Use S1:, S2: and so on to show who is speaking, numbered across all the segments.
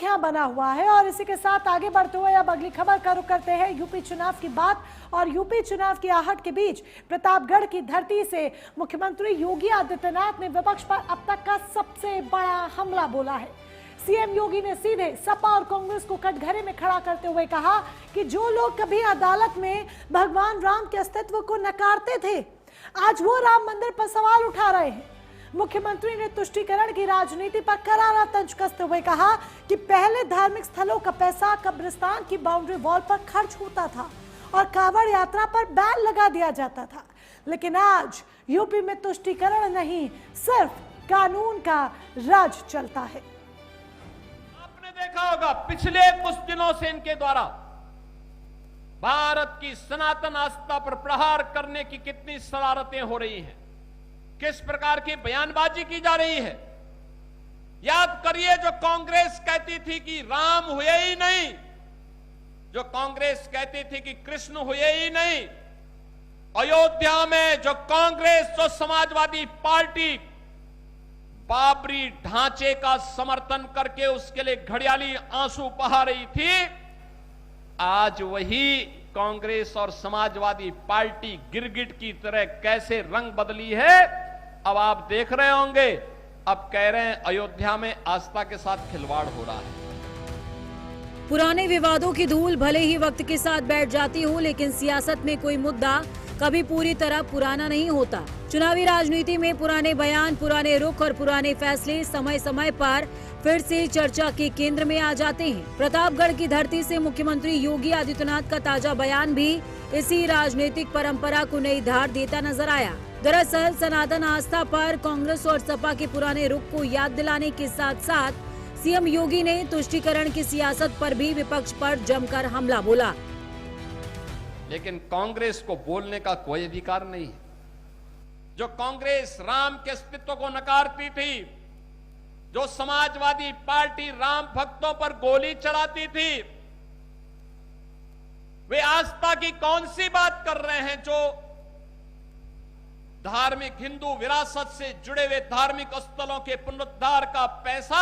S1: सुर्खियां बना हुआ है। और इसी के साथ आगे बढ़ते हुए अब अगली खबर का रुख करते हैं यूपी चुनाव की बात। और यूपी चुनाव की आहट के बीच प्रतापगढ़ की धरती से मुख्यमंत्री योगी आदित्यनाथ ने विपक्ष पर अब तक का सबसे बड़ा हमला बोला है। सीएम योगी ने सीधे सपा और कांग्रेस को कटघरे में खड़ा करते हुए कहा कि जो लोग कभी अदालत में भगवान राम के अस्तित्व को नकारते थे, आज वो राम मंदिर पर सवाल उठा रहे हैं। मुख्यमंत्री ने तुष्टीकरण की राजनीति पर करारा तंज कसते हुए कहा कि पहले धार्मिक स्थलों का पैसा कब्रिस्तान की बाउंड्री वॉल पर खर्च होता था और कांवड़ यात्रा पर बैन लगा दिया जाता था, लेकिन आज यूपी में तुष्टीकरण नहीं, सिर्फ कानून का राज चलता है।
S2: आपने देखा होगा पिछले कुछ दिनों से इनके द्वारा भारत की सनातन आस्था पर प्रहार करने की कितनी शरारतें हो रही हैं, किस प्रकार की बयानबाजी की जा रही है। याद करिए, जो कांग्रेस कहती थी कि राम हुए ही नहीं, जो कांग्रेस कहती थी कि कृष्ण हुए ही नहीं, अयोध्या में जो कांग्रेस, जो समाजवादी पार्टी बाबरी ढांचे का समर्थन करके उसके लिए घड़ियाली आंसू बहा रही थी, आज वही कांग्रेस और समाजवादी पार्टी गिरगिट की तरह कैसे रंग बदली है, अब आप देख रहे होंगे। अब कह रहे हैं अयोध्या में आस्था के साथ खिलवाड़ हो रहा है।
S3: पुराने विवादों की धूल भले ही वक्त के साथ बैठ जाती हो, लेकिन सियासत में कोई मुद्दा कभी पूरी तरह पुराना नहीं होता। चुनावी राजनीति में पुराने बयान, पुराने रुख और पुराने फैसले समय समय पर फिर से चर्चा के केंद्र में आ जाते हैं। प्रतापगढ़ की धरती से मुख्यमंत्री योगी आदित्यनाथ का ताजा बयान भी इसी राजनीतिक परंपरा को नई धार देता नजर आया। दरअसल सनातन आस्था पर कांग्रेस और सपा के पुराने रुख को याद दिलाने के साथ साथ सीएम योगी ने तुष्टीकरण की सियासत पर भी विपक्ष पर जमकर हमला बोला।
S2: लेकिन कांग्रेस को बोलने का कोई अधिकार नहीं है। जो कांग्रेस राम के अस्तित्व को नकारती थी, जो समाजवादी पार्टी राम भक्तों पर गोली चलाती थी, वे आस्था की कौन सी बात कर रहे हैं। जो धार्मिक हिंदू विरासत से जुड़े हुए धार्मिक स्थलों के पुनरुद्धार का पैसा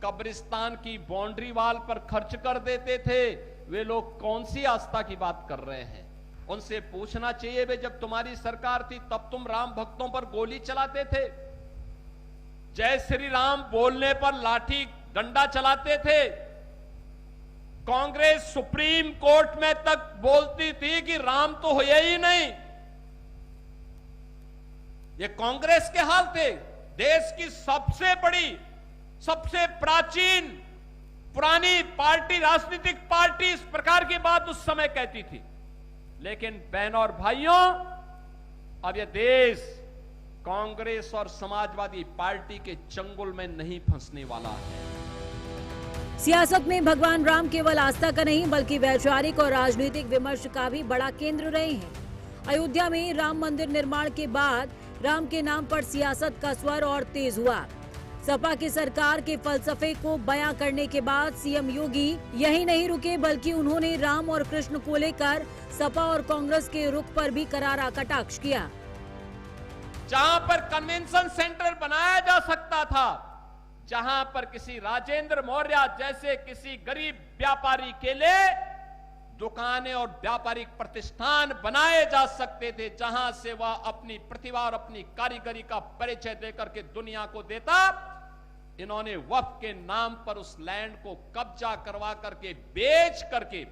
S2: कब्रिस्तान की बाउंड्री वॉल पर खर्च कर देते थे, वे लोग कौन सी आस्था की बात कर रहे हैं। उनसे पूछना चाहिए, वे जब तुम्हारी सरकार थी तब तुम राम भक्तों पर गोली चलाते थे, जय श्री राम बोलने पर लाठी डंडा चलाते थे। कांग्रेस सुप्रीम कोर्ट में तक बोलती थी कि राम तो हुए ही नहीं। ये कांग्रेस के हाल थे। देश की सबसे बड़ी, सबसे प्राचीन पुरानी पार्टी, राजनीतिक पार्टी इस प्रकार की बात उस समय कहती थी। लेकिन बहनों और भाइयों, अब यह देश कांग्रेस और समाजवादी पार्टी के चंगुल में नहीं फंसने वाला है।
S3: सियासत में भगवान राम केवल आस्था का नहीं बल्कि वैचारिक और राजनीतिक विमर्श का भी बड़ा केंद्र रहे हैं। अयोध्या में राम मंदिर निर्माण के बाद राम के नाम पर सियासत का स्वर और तेज हुआ। सपा की सरकार के फलसफे को बयां करने के बाद सीएम योगी यही नहीं रुके, बल्कि उन्होंने राम और कृष्ण को लेकर सपा और कांग्रेस के रुख पर भी करारा कटाक्ष किया।
S2: जहां पर कन्वेंशन सेंटर बनाया जा सकता था, जहां पर किसी राजेंद्र मौर्य जैसे किसी गरीब व्यापारी के लिए दुकानें और व्यापारिक प्रतिष्ठान बनाए जा सकते थे, जहां से वह अपनी प्रतिभा और अपनी कारीगरी का परिचय देकर के दुनिया को देता, इन्होंने वक्फ के नाम पर उस लैंड को कब्जा करवा करके बेच करके,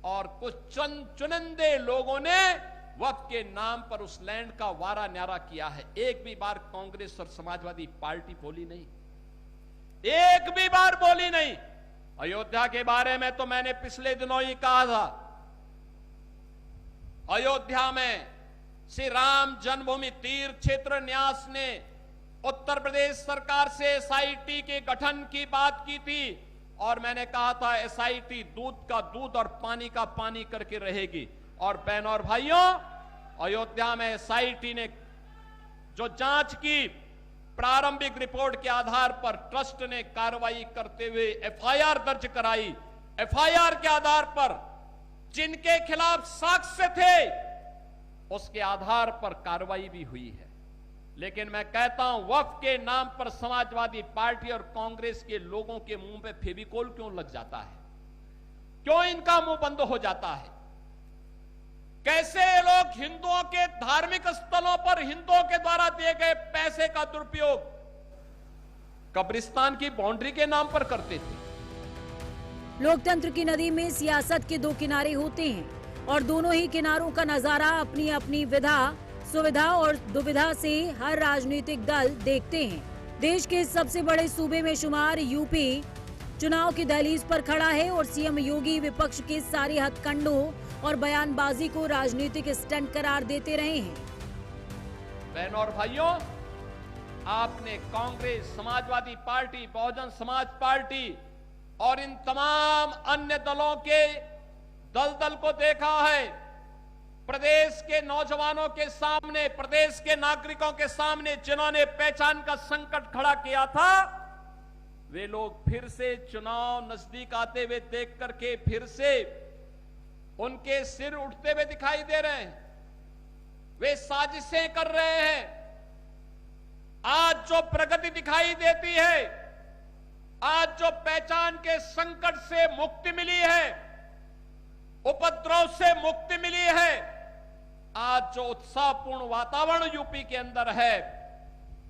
S2: और कुछ चुनिंदे लोगों ने वक्फ के नाम पर उस लैंड का वारा न्यारा किया है। एक भी बार कांग्रेस और समाजवादी पार्टी बोली नहीं, एक भी बार बोली नहीं। अयोध्या के बारे में तो मैंने पिछले दिनों ही कहा था, अयोध्या में श्री राम जन्मभूमि तीर्थ क्षेत्र न्यास ने उत्तर प्रदेश सरकार से एसआईटी के गठन की बात की थी, और मैंने कहा था एसआईटी दूध का दूध और पानी का पानी करके रहेगी। और बहनों और भाइयों, अयोध्या में एसआईटी ने जो जांच की, प्रारंभिक रिपोर्ट के आधार पर ट्रस्ट ने कार्रवाई करते हुए एफआईआर दर्ज कराई। एफआईआर के आधार पर जिनके खिलाफ साक्ष्य थे, उसके आधार पर कार्रवाई भी हुई है। लेकिन मैं कहता हूं, वक्फ के नाम पर समाजवादी पार्टी और कांग्रेस के लोगों के मुंह पे फेविकोल क्यों लग जाता है? क्यों इनका मुंह बंद हो जाता है? कैसे ये लोग हिंदुओं के धार्मिक स्थलों पर हिंदुओं के द्वारा दिए गए पैसे का दुरुपयोग कब्रिस्तान की बाउंड्री के नाम पर करते थे?
S3: लोकतंत्र की नदी में सियासत के दो किनारे होते हैं और दोनों ही किनारों का नजारा अपनी अपनी विधा, सुविधा और दुविधा से हर राजनीतिक दल देखते हैं। देश के सबसे बड़े सूबे में शुमार यूपी चुनाव की दहलीज पर खड़ा है और सीएम योगी विपक्ष के सारे हथकंडों और बयानबाजी को राजनीतिक स्टंट करार देते रहे हैं।
S2: बहनों और भाइयों, आपने कांग्रेस, समाजवादी पार्टी, बहुजन समाज पार्टी और इन तमाम अन्य दलों के दलदल को देखा है। प्रदेश के नौजवानों के सामने, प्रदेश के नागरिकों के सामने जिन्होंने पहचान का संकट खड़ा किया था, वे लोग फिर से चुनाव नजदीक आते हुए देख करके फिर से उनके सिर उठते हुए दिखाई दे रहे हैं। वे साजिशें कर रहे हैं। आज जो प्रगति दिखाई देती है, आज जो पहचान के संकट से मुक्ति मिली है, उपद्रव से मुक्ति मिली है, आज जो उत्साहपूर्ण वातावरण यूपी के अंदर है,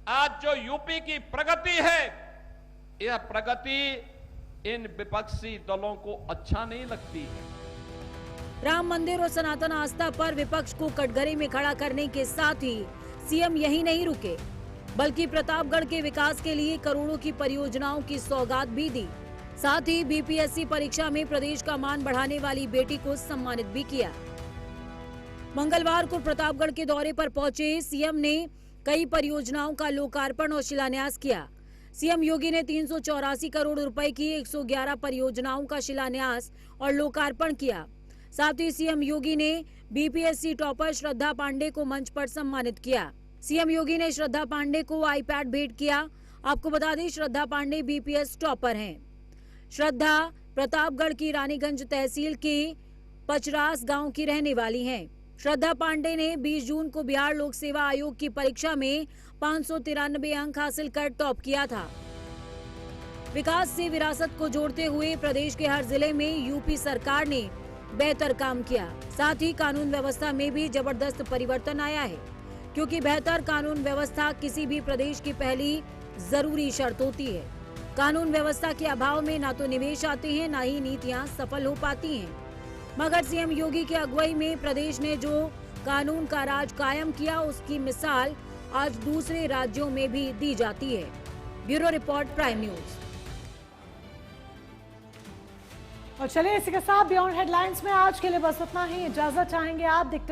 S2: आज जो यूपी की प्रगति है, यह प्रगति इन विपक्षी दलों को अच्छा नहीं लगती है।
S3: राम मंदिर और सनातन आस्था पर विपक्ष को कटघरे में खड़ा करने के साथ ही सीएम यही नहीं रुके, बल्कि प्रतापगढ़ के विकास के लिए करोड़ों की परियोजनाओं की सौगात भी दी। साथ ही बीपीएससी परीक्षा में प्रदेश का मान बढ़ाने वाली बेटी को सम्मानित भी किया। मंगलवार को प्रतापगढ़ के दौरे पर पहुंचे सीएम ने कई परियोजनाओं का लोकार्पण और शिलान्यास किया। सीएम योगी ने 384 करोड़ रुपए की 111 परियोजनाओं का शिलान्यास और लोकार्पण किया। साथ ही सीएम योगी ने बीपीएससी टॉपर श्रद्धा पांडे को मंच पर सम्मानित किया। सीएम योगी ने श्रद्धा पांडे को आईपैड भेंट किया। आपको बता दें, श्रद्धा पांडे बीपीएस टॉपर हैं। श्रद्धा प्रतापगढ़ की रानीगंज तहसील के पचरास गांव की रहने वाली हैं। श्रद्धा पांडे ने 20 जून को बिहार लोक सेवा आयोग की परीक्षा में 593 अंक हासिल कर टॉप किया था। विकास से विरासत को जोड़ते हुए प्रदेश के हर जिले में यूपी सरकार ने बेहतर काम किया। साथ ही कानून व्यवस्था में भी जबरदस्त परिवर्तन आया है, क्योंकि बेहतर कानून व्यवस्था किसी भी प्रदेश की पहली जरूरी शर्त होती है। कानून व्यवस्था के अभाव में ना तो निवेश आते हैं, ना ही नीतियां सफल हो पाती हैं। मगर सीएम योगी की अगुवाई में प्रदेश ने जो कानून का राज कायम किया, उसकी मिसाल आज दूसरे राज्यों में भी दी जाती है। Bureau report, prime news.
S1: और चलिए इसी के साथ बियॉन्ड हेडलाइंस में आज के लिए बस उतना ही। इजाजत चाहेंगे आप। देखते